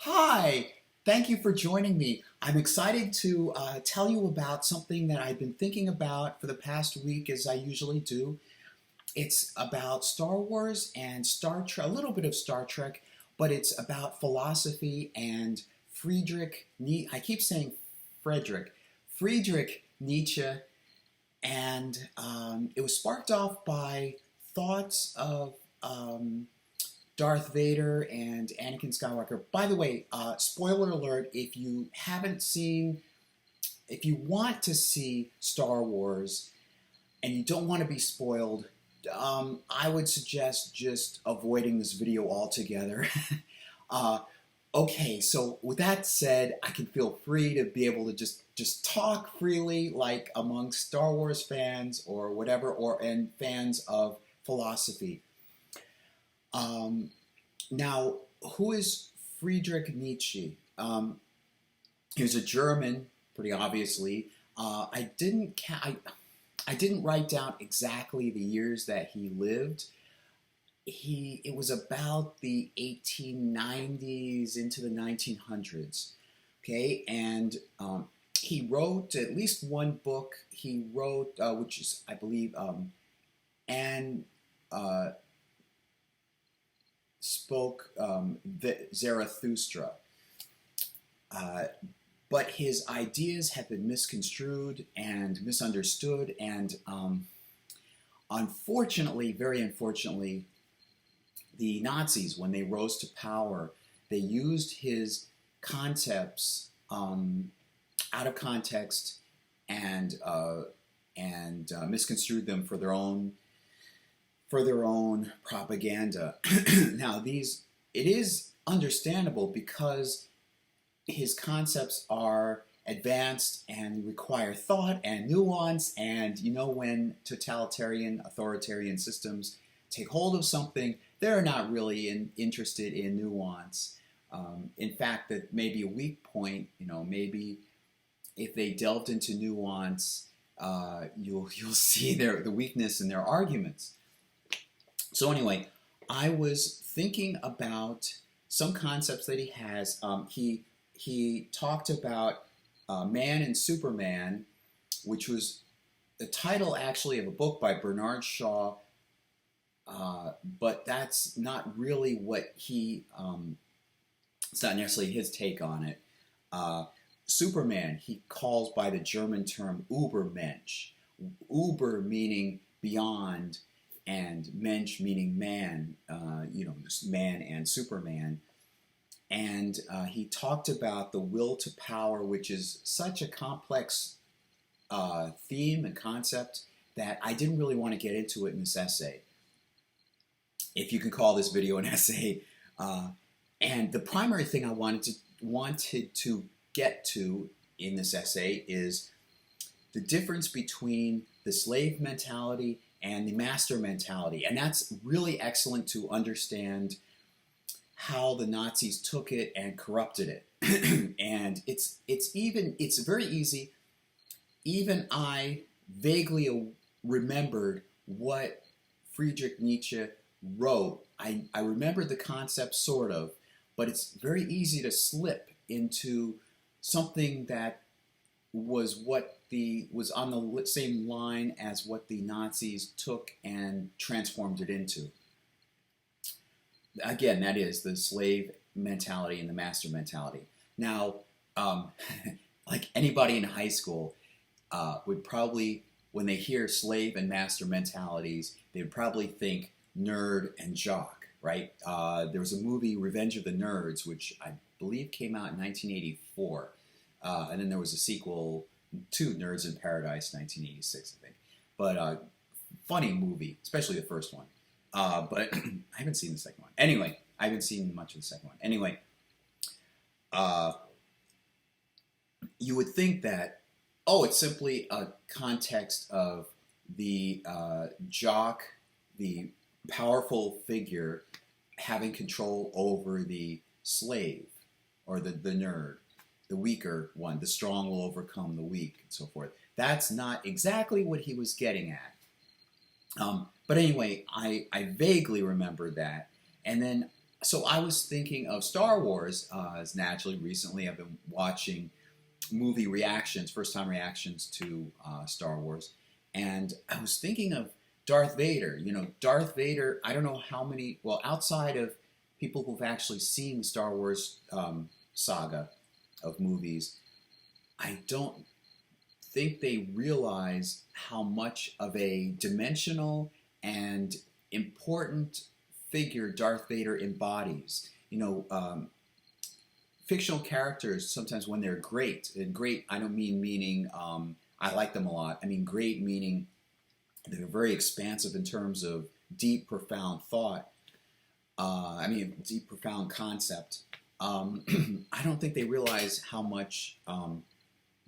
Hi, thank you for joining me. I'm excited to tell you about something that I've been thinking about for the past week, as I usually do. It's about Star Wars and Star Trek, a little bit of Star Trek, but it's about philosophy and I keep saying Frederick, Friedrich Nietzsche, and it was sparked off by thoughts of um, Darth Vader and Anakin Skywalker. By the way, spoiler alert, if you want to see Star Wars and you don't want to be spoiled, I would suggest just avoiding this video altogether. uh, okay, so with that said, I can feel free to be able to just talk freely, like among Star Wars fans or whatever, and fans of philosophy. Um, Now, who is Friedrich Nietzsche? He was a German, pretty obviously. I didn't write down exactly the years that he lived. It was about the 1890s into the 1900s. Okay, and he wrote at least one book. He wrote, which is, I believe, and uh, spoke the Zarathustra. Uh, but his ideas have been misconstrued and misunderstood, and unfortunately, very unfortunately, the Nazis, when they rose to power, they used his concepts out of context and misconstrued them for their own propaganda. Now, it is understandable because his concepts are advanced and require thought and nuance, and when totalitarian, authoritarian systems take hold of something, they're not really interested in nuance. In fact, that may be a weak point. Maybe if they delved into nuance, you'll see the weakness in their arguments. So anyway, I was thinking about some concepts that he has. He talked about Man and Superman, which was the title actually of a book by Bernard Shaw, but that's not really what it's not necessarily his take on it. Superman, he calls by the German term Übermensch. Uber meaning beyond, and Mensch meaning man, this man and Superman. And he talked about the will to power, which is such a complex theme and concept that I didn't really want to get into it in this essay, if you can call this video an essay. And the primary thing I wanted to get to in this essay is the difference between the slave mentality and the master mentality. And that's really excellent to understand how the Nazis took it and corrupted it. And it's very easy. Even I vaguely remembered what Friedrich Nietzsche wrote. I remembered the concept sort of, but it's very easy to slip into something that was was on the same line as what the Nazis took and transformed it into. Again, that is the slave mentality and the master mentality. Now, like anybody in high school would probably, when they hear slave and master mentalities, they would probably think nerd and jock, right? There was a movie, Revenge of the Nerds, which I believe came out in 1984. And then there was a sequel to Nerds in Paradise, 1986, I think. But funny movie, especially the first one. But I haven't seen the second one. Anyway, I haven't seen much of the second one. Anyway, you would think that, it's simply a context of the jock, the powerful figure, having control over the slave or the nerd, the weaker one. The strong will overcome the weak, and so forth. That's not exactly what he was getting at. But anyway, I vaguely remembered that. And then So I was thinking of Star Wars as naturally recently. I've been watching movie reactions, first time reactions to Star Wars, and I was thinking of Darth Vader. You know, Darth Vader. I don't know how many. Well, outside of people who've actually seen the Star Wars saga of movies, I don't think they realize how much of a dimensional and important figure Darth Vader embodies. You know, fictional characters sometimes when they're great, and great I don't meaning I like them a lot. I mean great meaning they're very expansive in terms of deep, profound thought. I mean deep, profound concept. I don't think they realize how much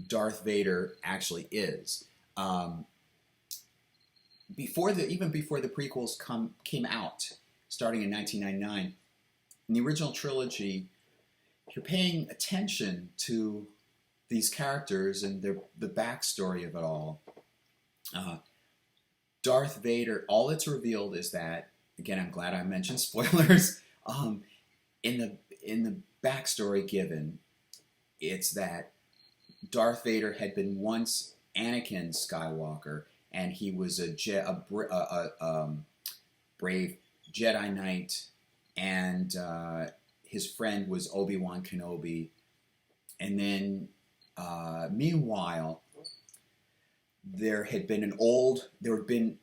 Darth Vader actually is. Even before the prequels came out, starting in 1999, in the original trilogy, you're paying attention to these characters and the backstory of it all. Darth Vader, all that's revealed is that, again, I'm glad I mentioned spoilers. In the backstory given, it's that Darth Vader had been once Anakin Skywalker, and he was a brave Jedi Knight, and his friend was Obi-Wan Kenobi. And then, meanwhile, there had been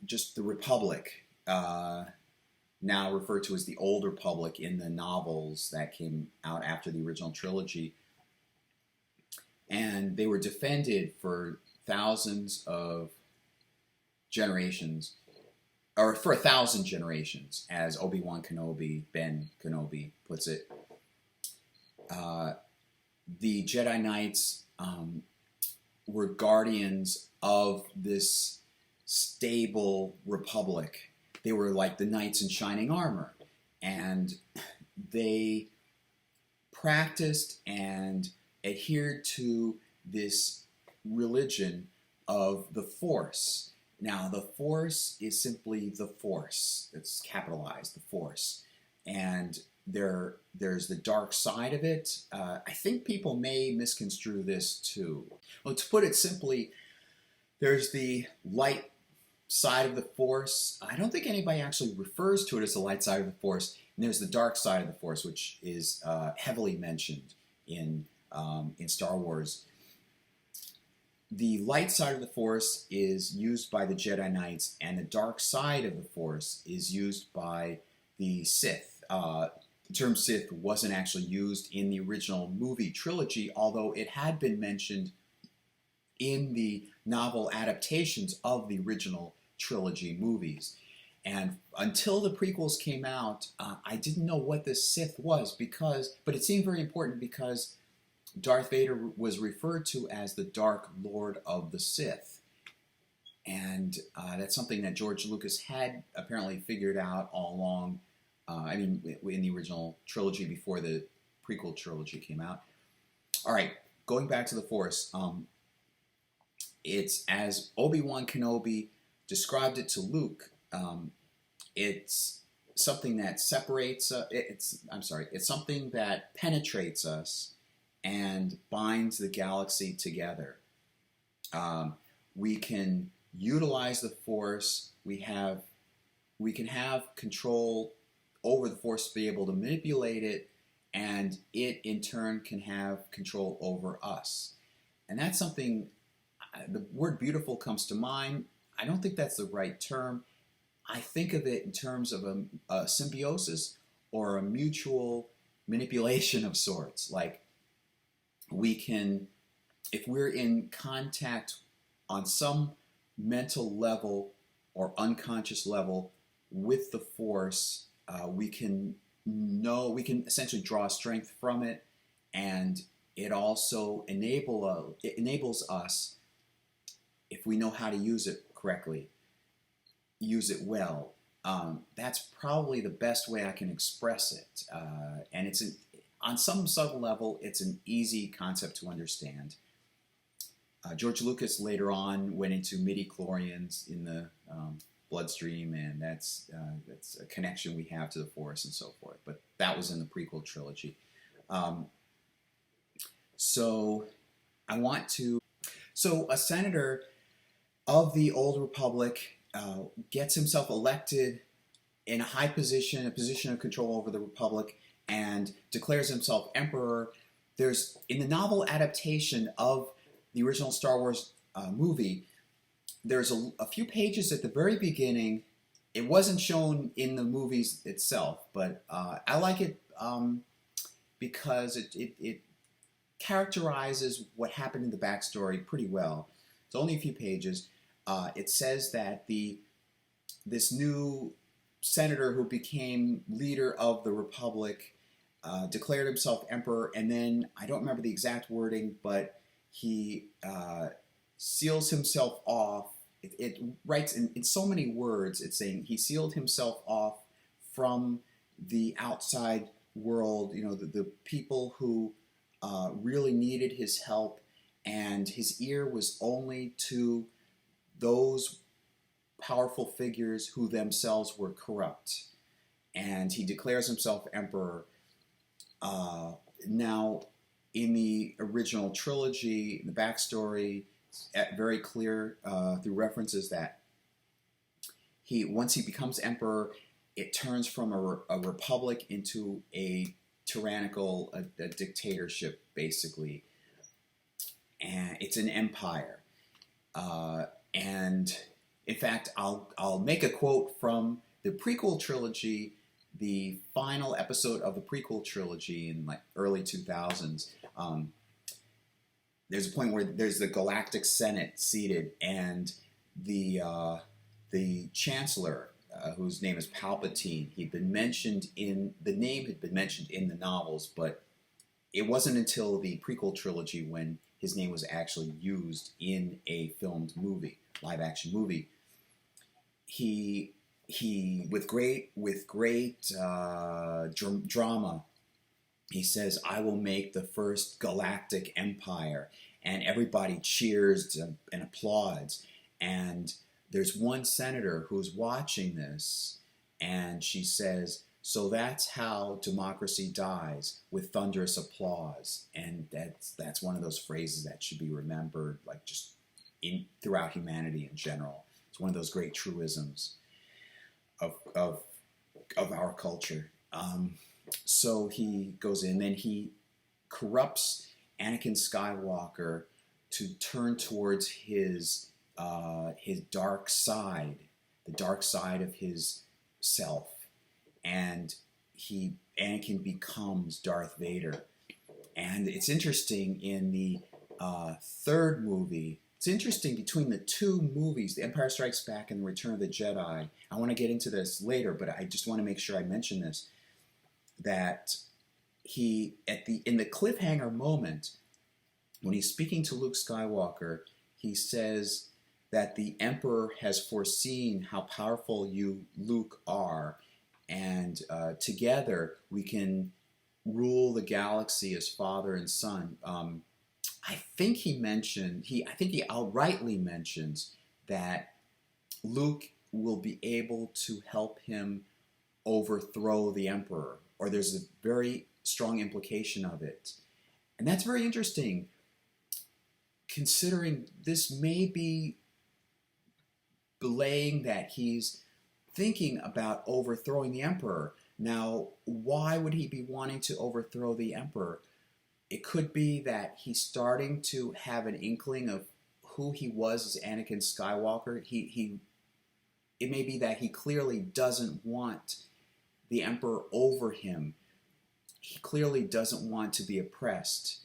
just the Republic, now referred to as the Old Republic in the novels that came out after the original trilogy. And they were defended for thousands of generations, or for 1,000 generations, as Obi-Wan Kenobi, Ben Kenobi, puts it. The Jedi Knights were guardians of this stable republic. They were like the knights in shining armor, and they practiced and adhered to this religion of the Force. Now, the Force is simply the Force. It's capitalized, the Force. And there's the dark side of it. I think people may misconstrue this too. Well, to put it simply, there's the light side of the Force. I don't think anybody actually refers to it as the light side of the Force. And there's the dark side of the Force, which is heavily mentioned in Star Wars. The light side of the Force is used by the Jedi Knights, and the dark side of the Force is used by the Sith. The term Sith wasn't actually used in the original movie trilogy, although it had been mentioned in the novel adaptations of the original trilogy movies. And until the prequels came out, I didn't know what the Sith was, but it seemed very important because Darth Vader was referred to as the Dark Lord of the Sith. And that's something that George Lucas had apparently figured out all along. In the original trilogy before the prequel trilogy came out. All right, going back to the Force. It's as Obi-Wan Kenobi described it to Luke. It's something that separates. It's something that penetrates us and binds the galaxy together. We can utilize the Force. We can have control over the Force to be able to manipulate it, and it in turn can have control over us. And that's something, the word beautiful comes to mind. I don't think that's the right term. I think of it in terms of a symbiosis or a mutual manipulation of sorts. Like we can, if we're in contact on some mental level or unconscious level with the Force, we can essentially draw strength from it, and it also enables us, if we know how to use it correctly, use it well. That's probably the best way I can express it, and on some subtle level, it's an easy concept to understand. George Lucas later on went into midi-chlorians in the bloodstream, and that's a connection we have to the Force and so forth. But that was in the prequel trilogy. So I want to. So a senator of the Old Republic gets himself elected in a high position, a position of control over the Republic, and declares himself emperor. There's, in the novel adaptation of the original Star Wars movie, there's a few pages at the very beginning. It wasn't shown in the movies itself, but I like it because it characterizes what happened in the backstory pretty well. It's only a few pages. It says that this new senator who became leader of the Republic declared himself emperor, and then, I don't remember the exact wording, but he seals himself off. It writes in so many words, it's saying he sealed himself off from the outside world, the people who really needed his help, and his ear was only to those powerful figures who themselves were corrupt. And he declares himself emperor. Now, in the original trilogy, in the backstory, it's very clear through references that once he becomes emperor, it turns from a republic into a tyrannical, a dictatorship, basically. And it's an empire. And in fact, I'll make a quote from the prequel trilogy, the final episode of the prequel trilogy in like early 2000s. There's a point where there's the Galactic Senate seated, and the Chancellor, whose name is Palpatine, the name had been mentioned in the novels, but it wasn't until the prequel trilogy when his name was actually used in a filmed movie, live action movie. He with great drama, he says, "I will make the first galactic empire," and everybody cheers and applauds. And there's one senator who's watching this, and she says, "So that's how democracy dies, with thunderous applause." And that's one of those phrases that should be remembered, like just throughout humanity in general. It's one of those great truisms of our culture. So he goes in, and he corrupts Anakin Skywalker to turn towards his dark side, the dark side of his self, and Anakin becomes Darth Vader. And it's interesting in the third movie. It's interesting between the two movies, The Empire Strikes Back and The Return of the Jedi. I want to get into this later, but I just want to make sure I mention this. That in the cliffhanger moment, when he's speaking to Luke Skywalker, he says that the Emperor has foreseen how powerful you, Luke, are, and together we can rule the galaxy as father and son. I think he outrightly mentions that Luke will be able to help him overthrow the Emperor, or there's a very strong implication of it. And that's very interesting, considering this may be belaying that he's thinking about overthrowing the Emperor. Now, why would he be wanting to overthrow the Emperor? It could be that he's starting to have an inkling of who he was as Anakin Skywalker. It may be that he clearly doesn't want the Emperor over him. He clearly doesn't want to be oppressed.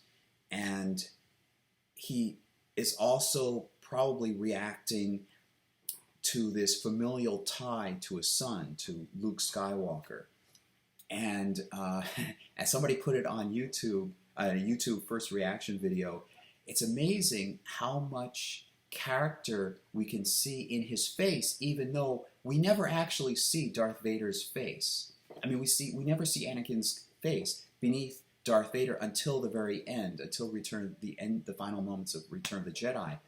And he is also probably reacting to this familial tie to his son, to Luke Skywalker. And as somebody put it on YouTube, a YouTube first reaction video, it's amazing how much character we can see in his face, even though we never actually see Darth Vader's face. I mean, we never see Anakin's face beneath Darth Vader until the very end, until the final moments of Return of the Jedi.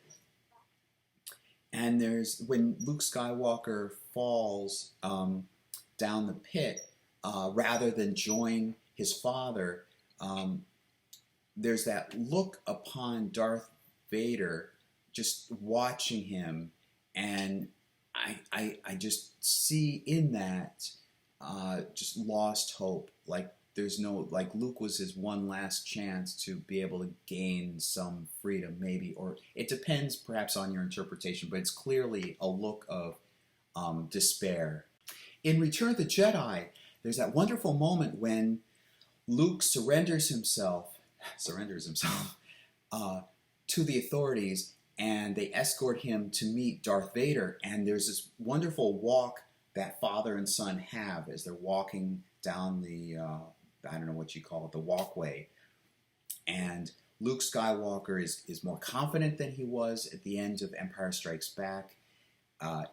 And there's when Luke Skywalker falls down the pit, rather than join his father, um, there's that look upon Darth Vader just watching him, and I just see in that just lost hope. Like there's no, like Luke was his one last chance to be able to gain some freedom, maybe, or it depends perhaps on your interpretation, but it's clearly a look of despair. In Return of the Jedi, there's that wonderful moment when Luke surrenders himself to the authorities, and they escort him to meet Darth Vader. And there's this wonderful walk that father and son have as they're walking down the I don't know what you call it, the walkway. And Luke Skywalker is more confident than he was at the end of Empire Strikes Back.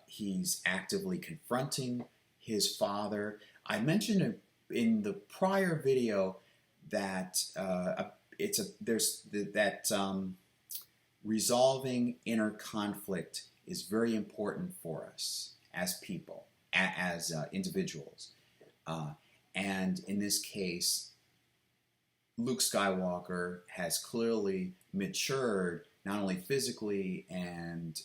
He's actively confronting his father. I mentioned in the prior video that resolving inner conflict is very important for us as people, as individuals. And in this case, Luke Skywalker has clearly matured, not only physically and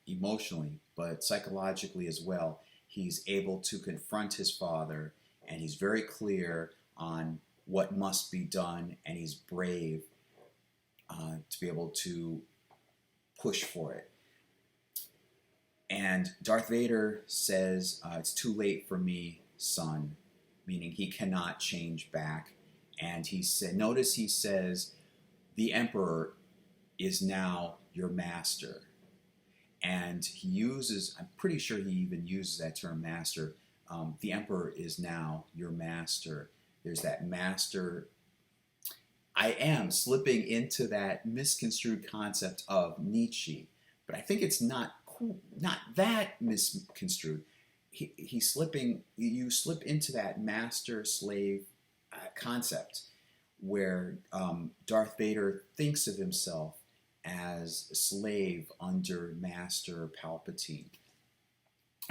emotionally, but psychologically as well. He's able to confront his father, and he's very clear on what must be done, and he's brave to be able to push for it. And Darth Vader says, it's too late for me, son, meaning he cannot change back. And he said, notice he says, the Emperor is now your master. And he uses, I'm pretty sure he even uses that term master. The Emperor is now your master. There's that master. I am slipping into that misconstrued concept of Nietzsche, but I think it's not that misconstrued. You slip into that master-slave concept where Darth Vader thinks of himself as a slave under Master Palpatine.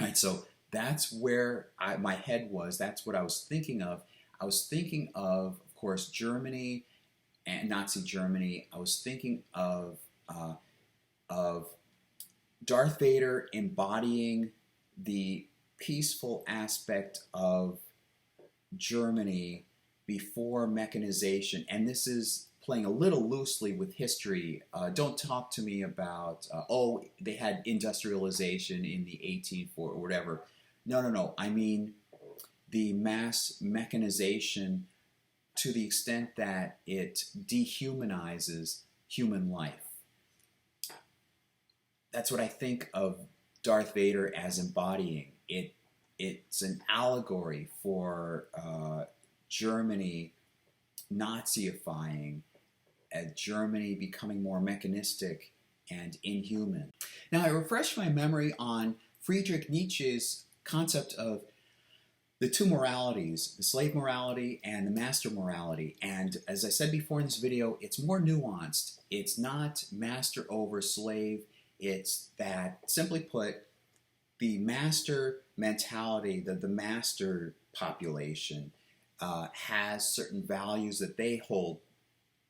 All right, so that's where my head was. That's what I was thinking of. I was thinking of course, Germany and Nazi Germany. I was thinking of Darth Vader embodying the peaceful aspect of Germany before mechanization, and this is playing a little loosely with history. Don't talk to me about, they had industrialization in the 1840s or whatever. No. I mean the mass mechanization to the extent that it dehumanizes human life. That's what I think of Darth Vader as embodying. It's an allegory for Germany Nazifying, Germany becoming more mechanistic and inhuman. Now, I refreshed my memory on Friedrich Nietzsche's concept of the two moralities, the slave morality and the master morality. And as I said before in this video, it's more nuanced. It's not master over slave. It's that, simply put, the master mentality, the master population has certain values that they hold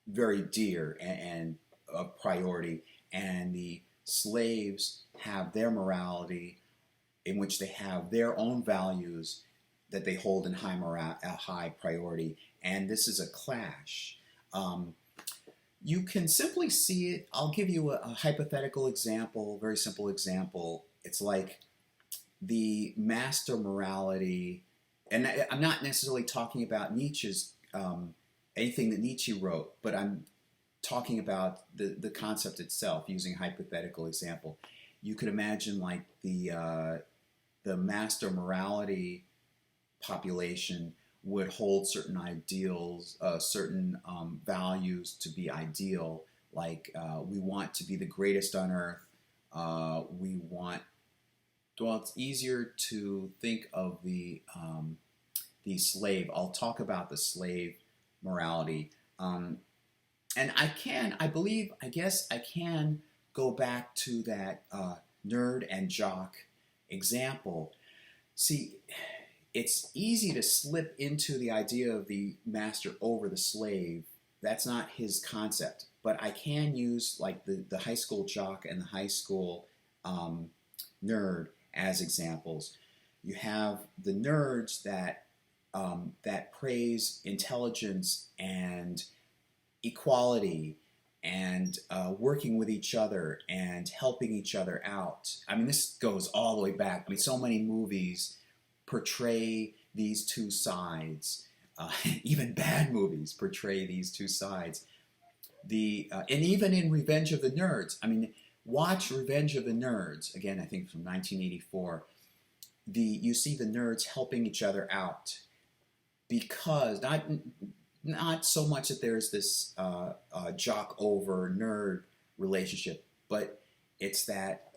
very dear and of priority, and the slaves have their morality in which they have their own values that they hold in high priority, and this is a clash. You can simply see it. I'll give you a hypothetical example, a very simple example. It's like the master morality, and I'm not necessarily talking about Nietzsche's, anything that Nietzsche wrote, but I'm talking about the concept itself, using a hypothetical example. You could imagine like the master morality population would hold certain ideals, certain values to be ideal, like we want to be the greatest on earth. We want, well, it's easier to think of the slave. I'll talk about the slave morality. And I guess I can go back to that nerd and jock example, see, it's easy to slip into the idea of the master over the slave. That's not his concept. But I can use like the high school jock and the high school nerd as examples. You have the nerds that praise intelligence and equality and working with each other and helping each other out. I mean, this goes all the way back. I mean, so many movies portray these two sides. Even bad movies portray these two sides. And even in Revenge of the Nerds, I mean, watch Revenge of the Nerds again. I think from 1984. You see the nerds helping each other out because not so much that there's this jock over nerd relationship, but it's that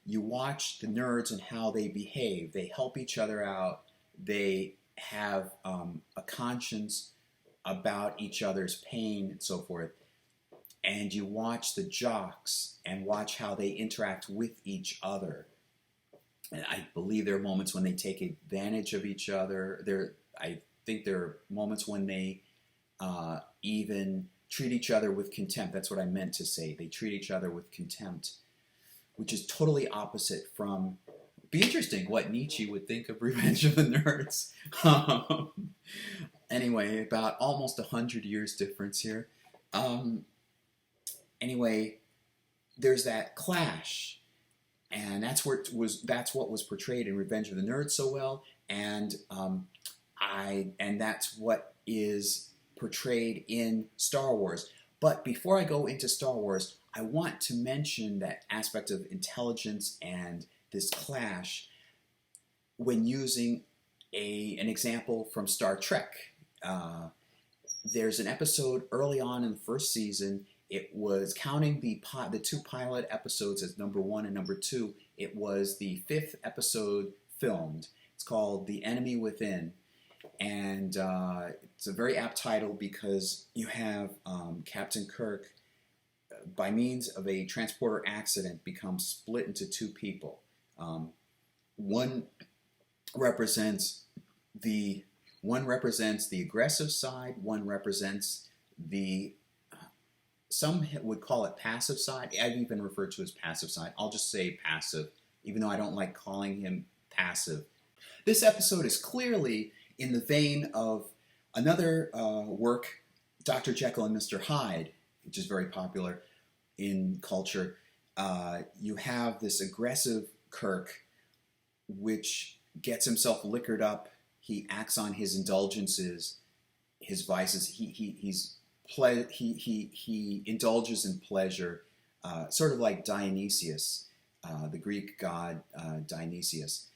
you watch the nerds and how they behave. They help each other out. They have a conscience about each other's pain and so forth. And you watch the jocks and watch how they interact with each other. And I believe there are moments when they take advantage of each other. I think there are moments when they even treat each other with contempt. That's what I meant to say. They treat each other with contempt, which is totally opposite from... Be interesting what Nietzsche would think of Revenge of the Nerds. Anyway, about almost 100 years difference here. Anyway, there's that clash. And that's what was portrayed in Revenge of the Nerds so well, and that's what is portrayed in Star Wars. But before I go into Star Wars, I want to mention that aspect of intelligence and this clash when using an example from Star Trek. There's an episode early on in the first season. It was counting the two pilot episodes as number 1 and number 2. It was the 5th episode filmed. It's called The Enemy Within. And it's a very apt title because you have Captain Kirk, by means of a transporter accident, become split into two people. One represents the aggressive side. One represents the... Some would call it passive side. I've even referred to as passive side. I'll just say passive, even though I don't like calling him passive. This episode is clearly in the vein of another work, Dr. Jekyll and Mr. Hyde, which is very popular in culture. You have this aggressive Kirk, which gets himself liquored up. He acts on his indulgences, his vices. He indulges in pleasure, sort of like Dionysius, the Greek god Dionysius.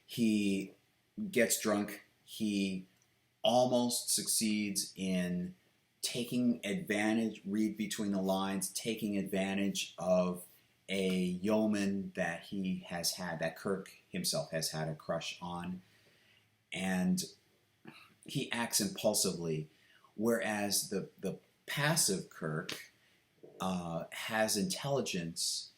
He gets drunk. He almost succeeds in taking advantage, read between the lines, taking advantage of a yeoman that that Kirk himself has had a crush on. And he acts impulsively. Whereas the passive Kirk has intelligence,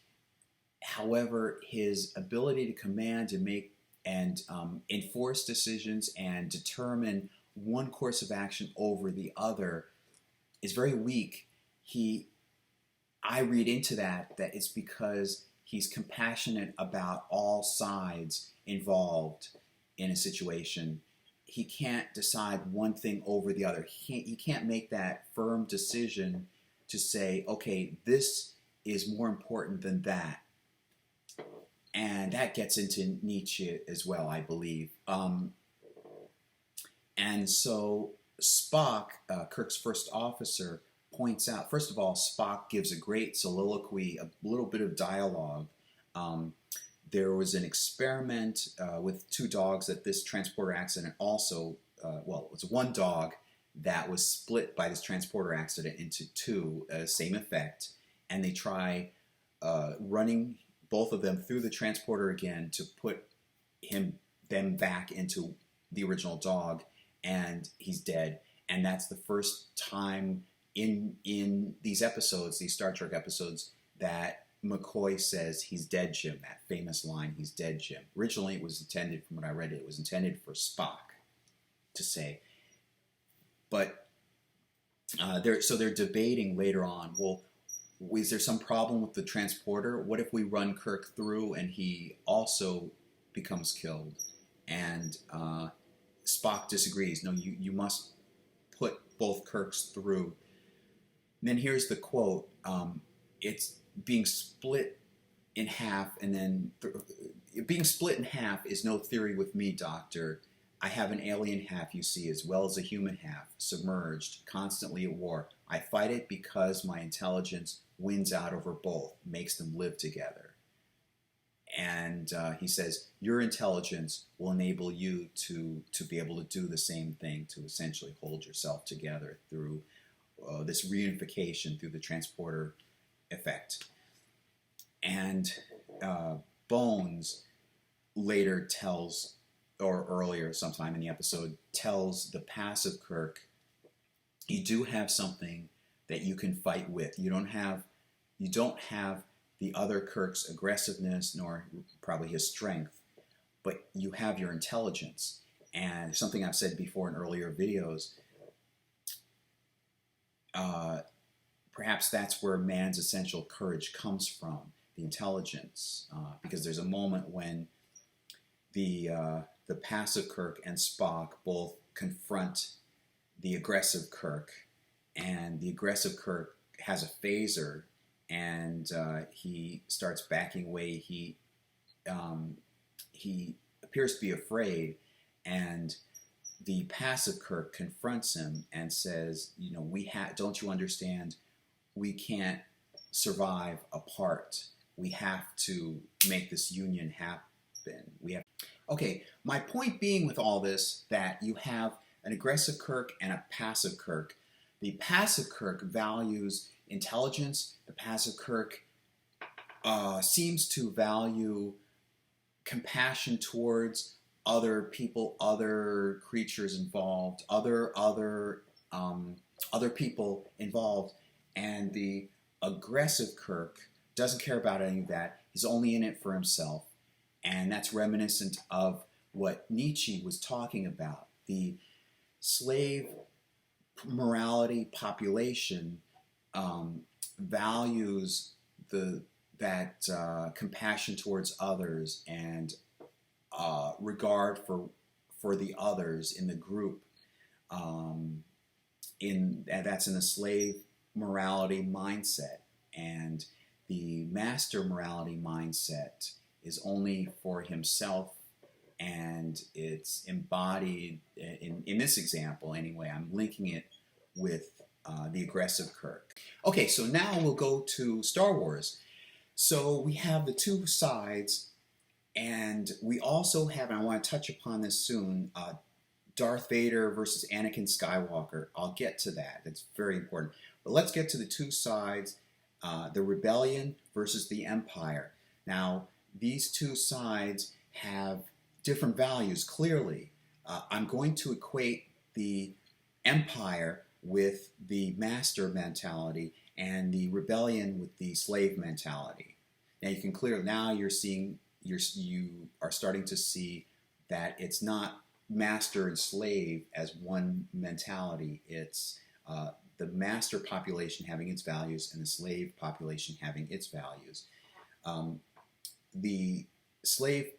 however, his ability to command and make and enforce decisions and determine one course of action over the other is very weak. I read into that it's because he's compassionate about all sides involved in a situation. He can't decide one thing over the other. He can't make that firm decision to say, okay, this is more important than that. And that gets into Nietzsche as well, I believe. And so Spock, Kirk's first officer, points out, first of all, Spock gives a great soliloquy, a little bit of dialogue. There was an experiment with two dogs at this transporter accident also, it was one dog that was split by this transporter accident into two, same effect, and they try running both of them through the transporter again to put them back into the original dog, and he's dead. And that's the first time in these episodes, these Star Trek episodes, that McCoy says, "He's dead, Jim." That famous line, "He's dead, Jim." Originally, it was intended, from what I read, it was intended for Spock to say. But they're debating later on. Well, is there some problem with the transporter? What if we run Kirk through and he also becomes killed? And Spock disagrees. No, you must put both Kirks through. And then here's the quote. It's being split in half, and then being split in half is no theory with me, Doctor. I have an alien half, you see, as well as a human half, submerged, constantly at war. I fight it because my intelligence wins out over both, makes them live together. And he says, your intelligence will enable you to be able to do the same thing, to essentially hold yourself together through this reunification, through the transporter effect. And Bones later tells, or earlier sometime in the episode, tells the passive Kirk, you do have something that you can fight with. You don't have the other Kirk's aggressiveness, nor probably his strength, but you have your intelligence. And something I've said before in earlier videos, perhaps that's where man's essential courage comes from, the intelligence. Because there's a moment when the passive Kirk and Spock both confront the aggressive Kirk, and the aggressive Kirk has a phaser, and he starts backing away. He appears to be afraid, and the passive Kirk confronts him and says, "You know, don't you understand? We can't survive apart. We have to make this union happen. Okay, my point being with all this, that you have an aggressive Kirk and a passive Kirk. The passive Kirk values intelligence. The passive Kirk seems to value compassion towards other people, other creatures involved, other people involved. And the aggressive Kirk doesn't care about any of that. He's only in it for himself. And that's reminiscent of what Nietzsche was talking about. The slave morality population values that compassion towards others and regard for the others in the group. That's in the slave morality mindset. And the master morality mindset is only for himself, and it's embodied in this example anyway. I'm linking it with the aggressive Kirk. Okay, so now we'll go to Star Wars. So we have the two sides, and we also have, and I want to touch upon this soon, Darth Vader versus Anakin Skywalker. I'll get to that. It's very important. But let's get to the two sides, the rebellion versus the empire. Now, these two sides have different values, clearly. I'm going to equate the empire with the master mentality and the rebellion with the slave mentality. Now you can clearly, now you are starting to see that it's not master and slave as one mentality. It's the master population having its values and the slave population having its values. The slave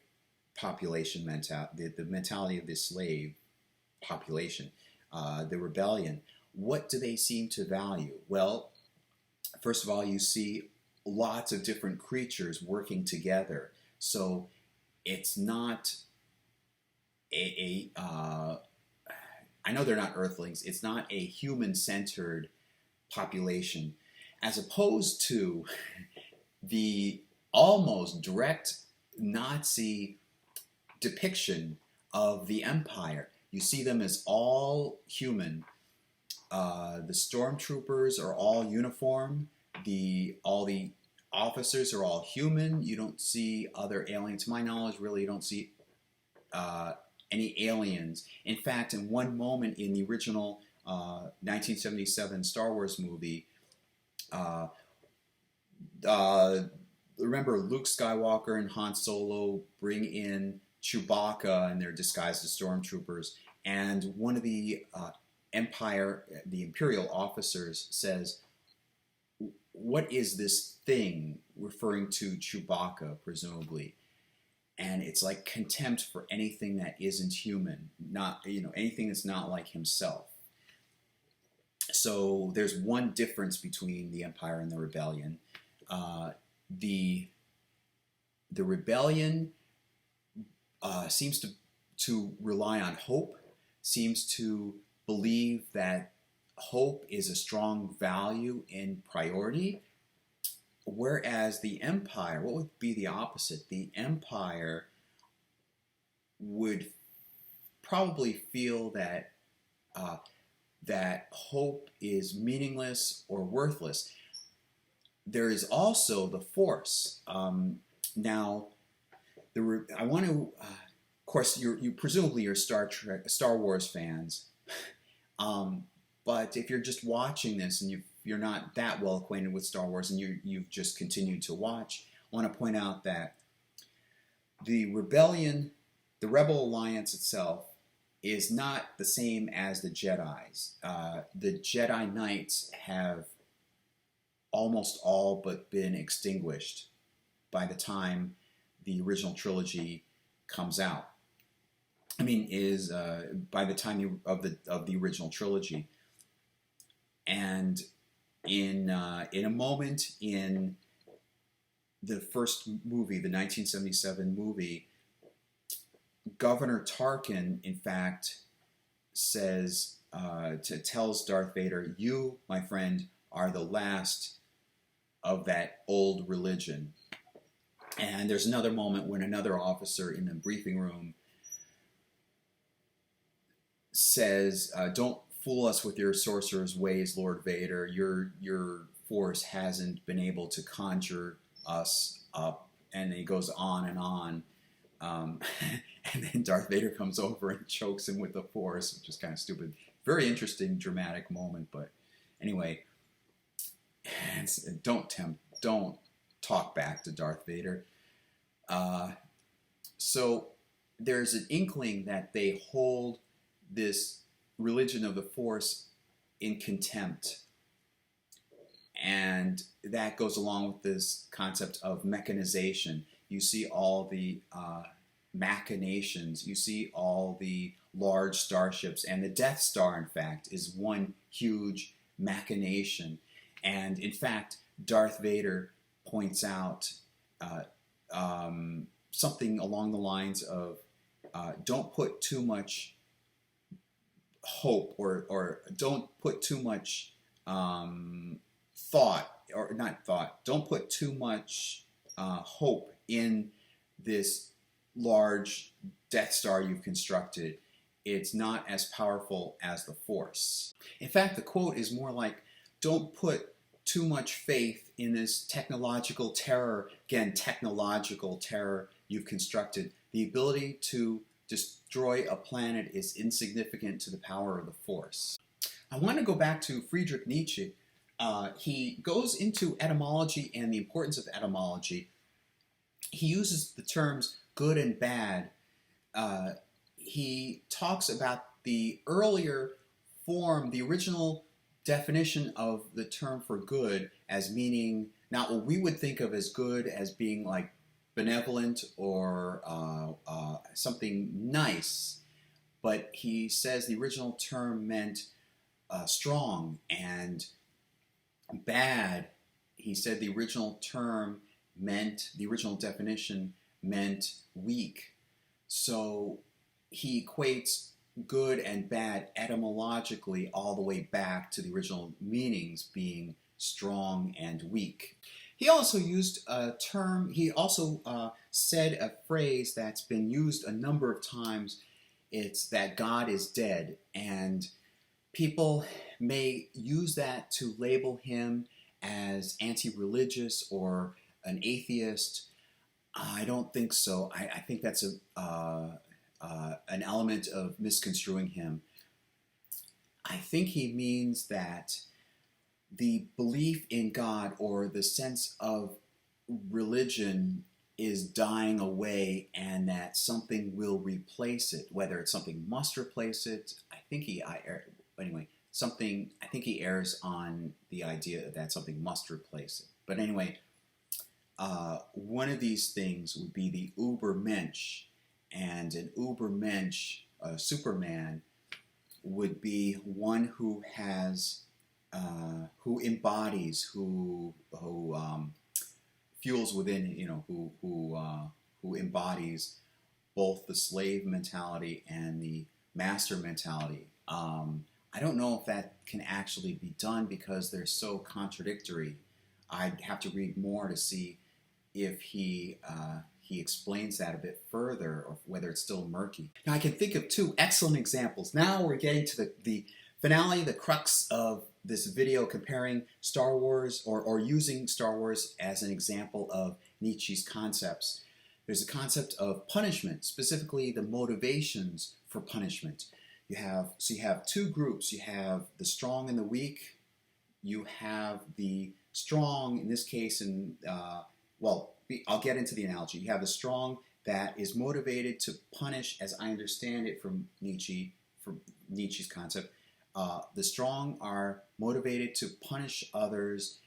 population mentality, the mentality of the slave population, the rebellion, what do they seem to value? Well, first of all, you see lots of different creatures working together. So it's not I know they're not Earthlings, it's not a human-centered population, as opposed to the almost direct Nazi depiction of the Empire. You see them as all human. The stormtroopers are all uniform. All the officers are all human. You don't see other aliens. To my knowledge, really, you don't see any aliens. In fact, in one moment in the original 1977 Star Wars movie, remember Luke Skywalker and Han Solo bring in Chewbacca and they're disguised as stormtroopers, and one of the the Imperial officers says, "What is this thing?" referring to Chewbacca, presumably. And it's like contempt for anything that isn't human, not, anything that's not like himself. So there's one difference between the Empire and the Rebellion. The Rebellion seems to rely on hope, seems to believe that hope is a strong value in priority, whereas the Empire, what would be the opposite? The Empire would probably feel that that hope is meaningless or worthless. There is also the Force. Now, I want to, of course, you presumably you're Star Wars fans, but if you're just watching this and you're not that well acquainted with Star Wars and you've just continued to watch, I want to point out that the Rebellion, the Rebel Alliance itself, is not the same as the Jedis. The Jedi Knights have almost all but been extinguished by the time the original trilogy comes out. I mean, is by the time of the original trilogy, and in a moment in the first movie, the 1977 movie, Governor Tarkin, in fact, tells Darth Vader, "You, my friend, are the last of that old religion." And there's another moment when another officer in the briefing room says, "Don't fool us with your sorcerer's ways, Lord Vader. Your force hasn't been able to conjure us up." And he goes on and on. And then Darth Vader comes over and chokes him with the Force, which is kind of stupid. Very interesting, dramatic moment, but anyway, don't talk back to Darth Vader. So there's an inkling that they hold this religion of the Force in contempt, and that goes along with this concept of mechanization. You see all the machinations, you see all the large starships, and the Death Star, in fact, is one huge machination. And in fact, Darth Vader points out something along the lines of, don't put too much hope, or don't put too much thought, or not thought, don't put too much hope in this large Death Star you've constructed. It's not as powerful as the Force. In fact, the quote is more like, don't put too much faith in this technological terror, again, technological terror you've constructed. The ability to destroy a planet is insignificant to the power of the Force. I want to go back to Friedrich Nietzsche. He goes into etymology and the importance of etymology. He uses the terms good and bad. He talks about the earlier form, the original definition of the term for good as meaning not what we would think of as good as being like benevolent or something nice, but he says the original term meant strong, and bad, he said the original term meant, the original definition meant weak. So he equates good and bad etymologically all the way back to the original meanings being strong and weak. He also used a term, he also said a phrase that's been used a number of times. It's that God is dead, and people may use that to label him as anti-religious or an atheist. I don't think so. I think that's an element of misconstruing him. I think he means that the belief in God, or the sense of religion is dying away and that something will replace it, whether it's something must replace it. Anyway, something, I think he errs on the idea that something must replace it. But anyway, one of these things would be the Ubermensch, and an Ubermensch, Superman, would be one who has, who embodies, who fuels within, who embodies both the slave mentality and the master mentality. I don't know if that can actually be done because they're so contradictory. I'd have to read more to see if he explains that a bit further, or whether it's still murky. Now, I can think of two excellent examples. Now we're getting to the finale, the crux of this video, comparing Star Wars, or using Star Wars as an example of Nietzsche's concepts. There's a concept of punishment, specifically the motivations for punishment. You have two groups. You have the strong and the weak. You have the strong, in this case, I'll get into the analogy. You have the strong that is motivated to punish, as I understand it from Nietzsche's concept. The strong are motivated to punish others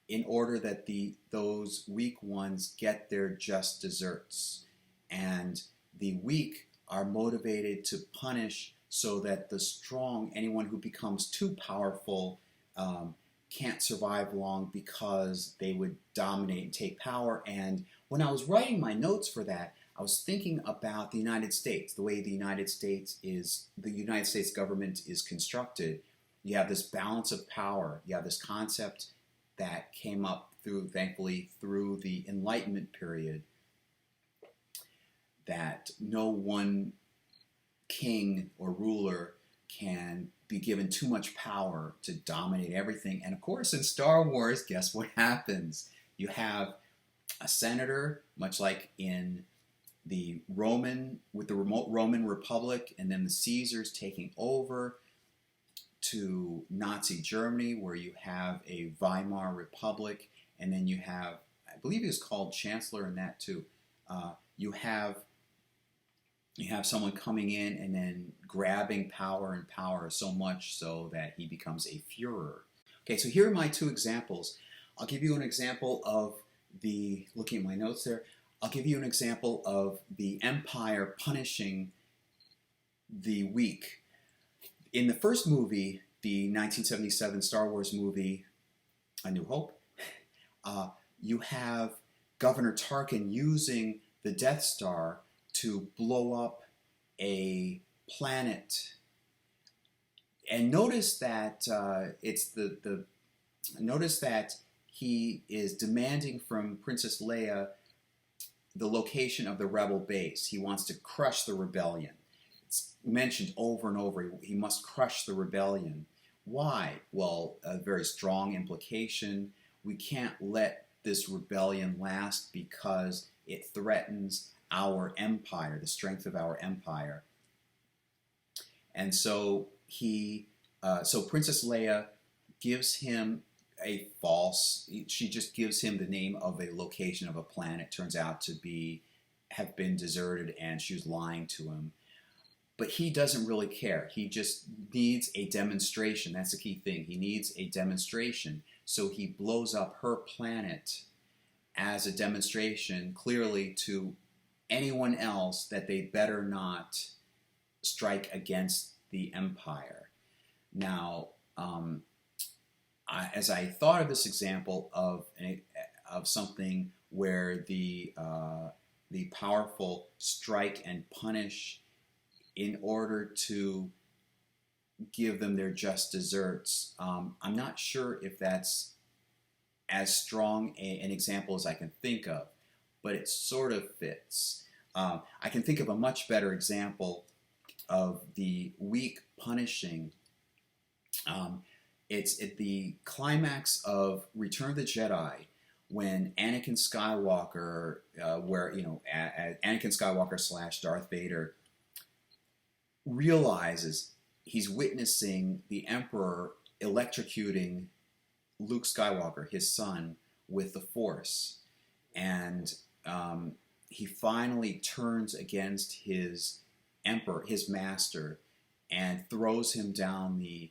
in order that those weak ones get their just deserts. And the weak are motivated to punish so that the strong, anyone who becomes too powerful, can't survive long because they would dominate and take power. And when I was writing my notes for that, I was thinking about the United States, the way the United States government is constructed. You have this balance of power. You have this concept that came up thankfully through the Enlightenment period, that no one king or ruler can be given too much power to dominate everything. And of course, in Star Wars, guess what happens? You have a senator, much like in the Roman Republic, and then the Caesars taking over, to Nazi Germany, where you have a Weimar Republic, and then you have, I believe he was called Chancellor in that too. You have someone coming in and then grabbing power so much so that he becomes a Führer. Okay, so here are my two examples. I'll give you an example of looking at my notes there, I'll give you an example of the empire punishing the weak. In the first movie, the 1977 Star Wars movie, A New Hope, you have Governor Tarkin using the Death Star to blow up a planet. And notice that notice that he is demanding from Princess Leia the location of the rebel base. He wants to crush the rebellion. It's mentioned over and over. He must crush the rebellion. Why? Well, a very strong implication. We can't let this rebellion last because it threatens our empire, the strength of our empire. And so Princess Leia gives him she just gives him the name of a location of a planet. Turns out to have been deserted, and she was lying to him. But he doesn't really care. He just needs a demonstration. That's the key thing. He needs a demonstration. So he blows up her planet as a demonstration, clearly to anyone else, that they better not strike against the empire. Now, as I thought of this example of something where the powerful strike and punish in order to give them their just deserts, I'm not sure if that's as strong an example as I can think of, but it sort of fits. I can think of a much better example of the weak punishing. It's at the climax of Return of the Jedi, when Anakin Skywalker, Anakin Skywalker / Darth Vader realizes he's witnessing the Emperor electrocuting Luke Skywalker, his son, with the Force. and he finally turns against his emperor, his master, and throws him down the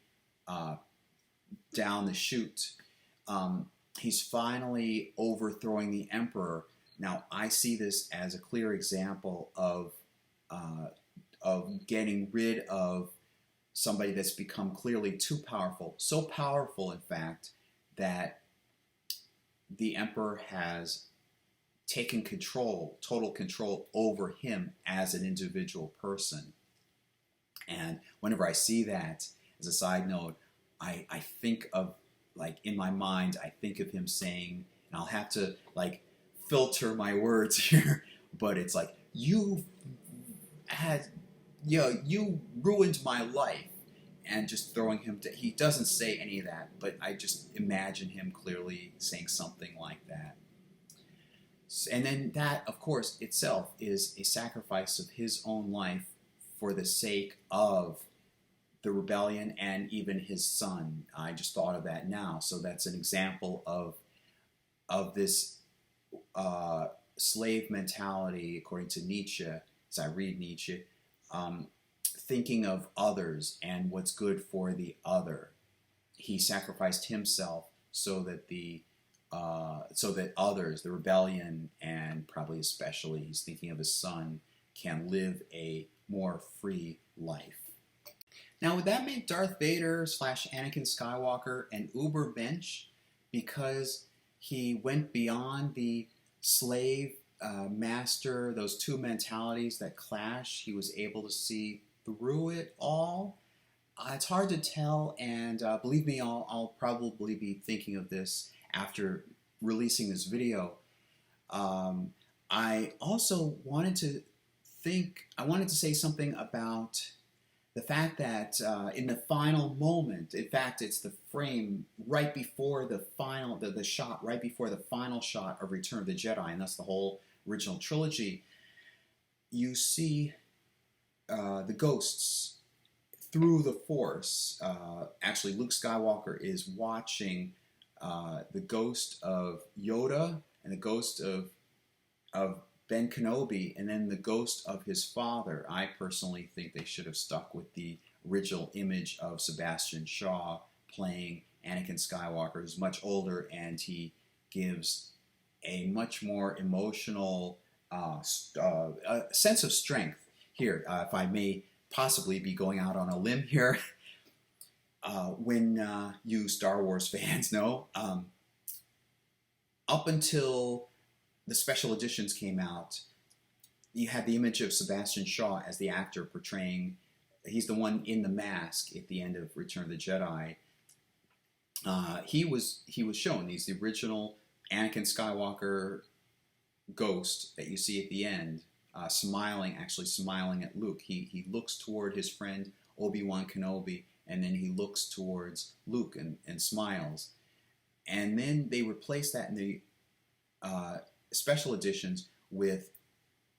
chute. He's finally overthrowing the emperor. Now, I see this as a clear example of getting rid of somebody that's become clearly too powerful. So powerful, in fact, that the emperor has taken control, total control over him as an individual person. And whenever I see that, as a side note, I think of, like, in my mind, I think of him saying, and I'll have to, like, filter my words here, but it's like, you ruined my life, and just throwing him to, he doesn't say any of that, but I just imagine him clearly saying something like that. And then that, of course, itself is a sacrifice of his own life for the sake of the rebellion and even his son. I just thought of that now. So that's an example of this slave mentality, according to Nietzsche, as I read Nietzsche, thinking of others and what's good for the other. He sacrificed himself so that others, the rebellion, and probably especially he's thinking of his son, can live a more free life. Now, would that make Darth Vader / Anakin Skywalker an uber mensch because he went beyond the slave master, those two mentalities that clash? He was able to see through it all. It's hard to tell, and believe me, I'll probably be thinking of this after releasing this video. I also wanted to say something about the fact that in the final moment, in fact, it's the frame right before the final, the shot right before the final shot of Return of the Jedi, and that's the whole original trilogy, you see the ghosts through the Force. Actually, Luke Skywalker is watching the ghost of Yoda and the ghost of Ben Kenobi, and then the ghost of his father. I personally think they should have stuck with the original image of Sebastian Shaw playing Anakin Skywalker, who's much older, and he gives a much more emotional sense of strength. Here, if I may possibly be going out on a limb here, when you Star Wars fans know, up until the special editions came out, you had the image of Sebastian Shaw as the actor portraying, he's the one in the mask at the end of Return of the Jedi. He was shown, he's the original Anakin Skywalker ghost that you see at the end, smiling at Luke. He looks toward his friend Obi-Wan Kenobi, and then he looks towards Luke and smiles. And then they replaced that in the special editions with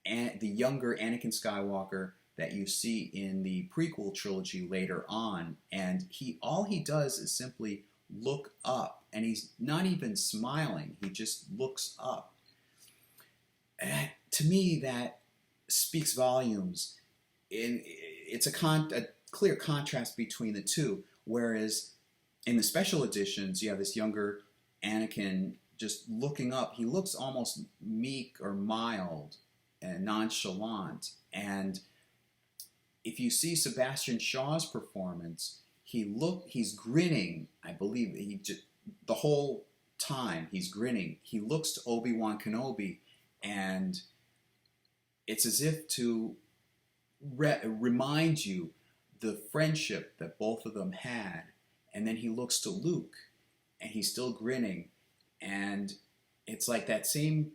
the younger Anakin Skywalker that you see in the prequel trilogy later on, and all he does is simply look up, and he's not even smiling, he just looks up. And to me, that speaks volumes. It's a clear contrast between the two, whereas in the special editions you have this younger Anakin just looking up. He looks almost meek or mild and nonchalant. And if you see Sebastian Shaw's performance, he's grinning. I believe the whole time he's grinning. He looks to Obi-Wan Kenobi, and it's as if to remind you the friendship that both of them had. And then he looks to Luke, and he's still grinning. And it's like that same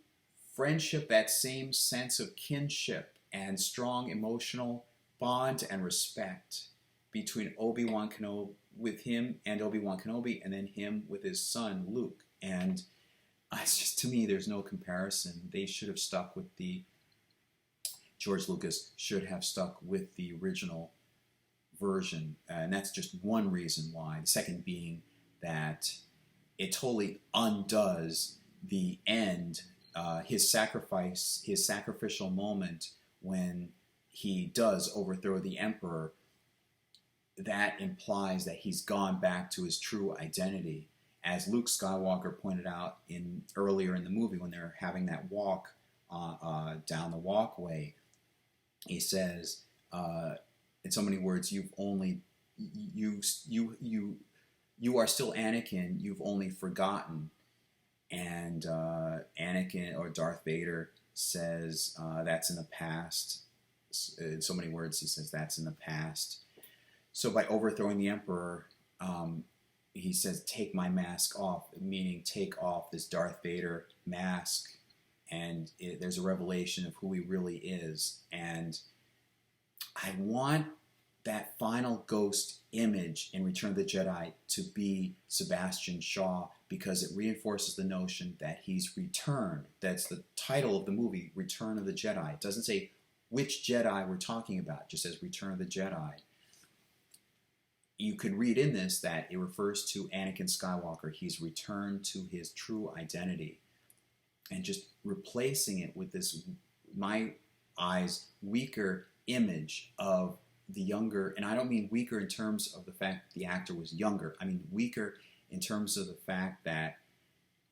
friendship, that same sense of kinship and strong emotional bond and respect between Obi-Wan Kenobi, with him and Obi-Wan Kenobi, and then him with his son Luke. And it's just, to me, there's no comparison. They should have stuck with George Lucas should have stuck with the original version. And that's just one reason why. The second being that it totally undoes the end his sacrifice, his sacrificial moment when he does overthrow the Emperor, that implies that he's gone back to his true identity. As Luke Skywalker pointed out earlier in the movie when they're having that walk down the walkway, he says, in so many words, you are still Anakin. You've only forgotten. And Anakin, or Darth Vader, says that's in the past. In so many words, he says that's in the past. So by overthrowing the Emperor, he says, take my mask off, meaning take off this Darth Vader mask, and there's a revelation of who he really is. And I want that final ghost image in Return of the Jedi to be Sebastian Shaw, because it reinforces the notion that he's returned. That's the title of the movie, Return of the Jedi. It doesn't say which Jedi we're talking about, it just says Return of the Jedi. You could read in this that it refers to Anakin Skywalker. He's returned to his true identity. And just replacing it with this, my eyes, weaker image of the younger, and I don't mean weaker in terms of the fact the actor was younger. I mean weaker in terms of the fact that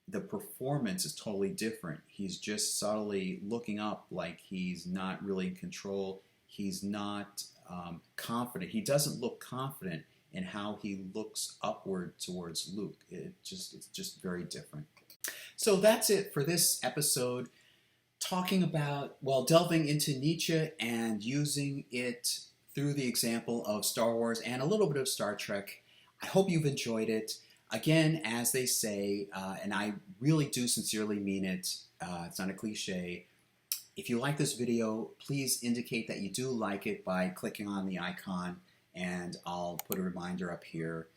the performance is totally different. He's just subtly looking up like he's not really in control. He's not confident. He doesn't look confident in how he looks upward towards Luke. It's just very different. So that's it for this episode, talking about, well, delving into Nietzsche and using it through the example of Star Wars and a little bit of Star Trek. I hope you've enjoyed it. Again, as they say, and I really do sincerely mean it, it's not a cliche, if you like this video, please indicate that you do like it by clicking on the icon, and I'll put a reminder up here.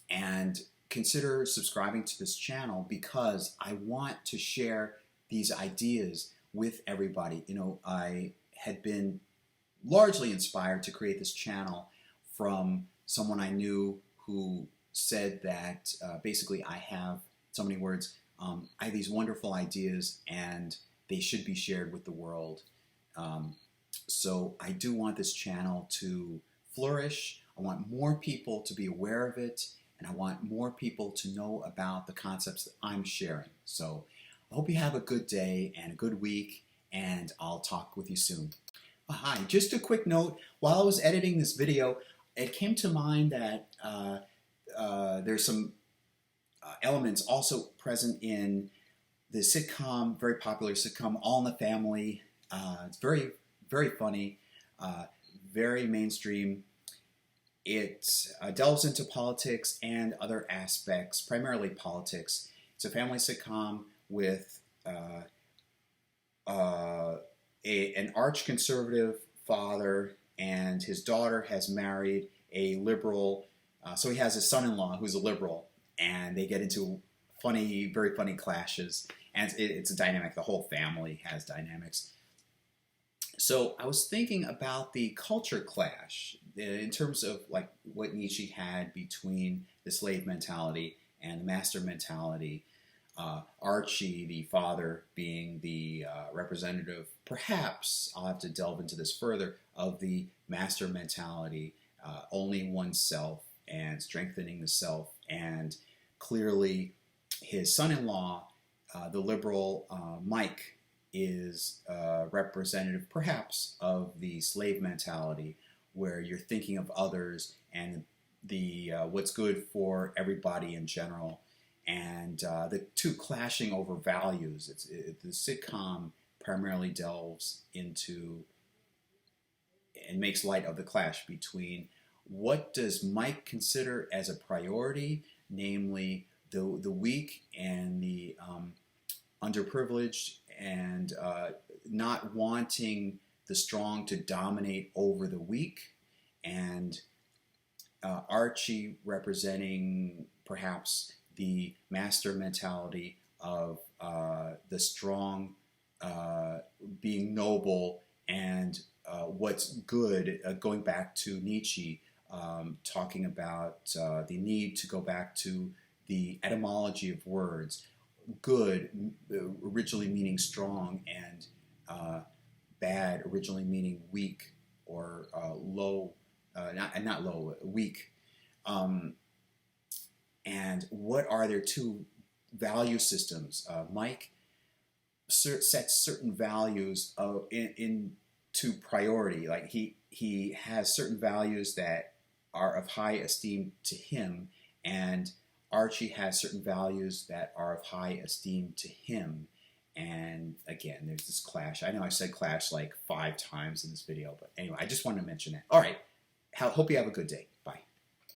And consider subscribing to this channel, because I want to share these ideas with everybody. You know, I had been largely inspired to create this channel from someone I knew who said that basically I have, so many words, I have these wonderful ideas and they should be shared with the world. So I do want this channel to flourish. I want more people to be aware of it, and I want more people to know about the concepts that I'm sharing. So I hope you have a good day and a good week, and I'll talk with you soon. Hi, just a quick note. While I was editing this video, it came to mind that there's some elements also present in the sitcom, very popular sitcom, All in the Family. It's very, very funny, very mainstream. It delves into politics and other aspects, primarily politics. It's a family sitcom with an arch-conservative father, and his daughter has married a liberal, so he has a son-in-law who's a liberal, and they get into funny, very funny clashes, and it's a dynamic. The whole family has dynamics. So I was thinking about the culture clash in terms of like what Nietzsche had between the slave mentality and the master mentality. Archie, the father, being the representative, perhaps, I'll have to delve into this further, of the master mentality, only oneself and strengthening the self. And clearly his son-in-law, the liberal Mike, is representative perhaps of the slave mentality, where you're thinking of others and the what's good for everybody in general. And the two clashing over values. The sitcom primarily delves into and makes light of the clash between what does Mike consider as a priority, namely the weak and the underprivileged, and not wanting the strong to dominate over the weak, and Archie representing perhaps the master mentality of the strong being noble and what's good, going back to Nietzsche, talking about the need to go back to the etymology of words. good originally meaning strong, and bad originally meaning weak or low, not low, weak. And what are their two value systems? Mike sets certain values into priority. Like he has certain values that are of high esteem to him, and Archie has certain values that are of high esteem to him. And again, there's this clash. I know I said clash like 5 times in this video, but anyway, I just wanted to mention that. All right. Hope you have a good day. Bye.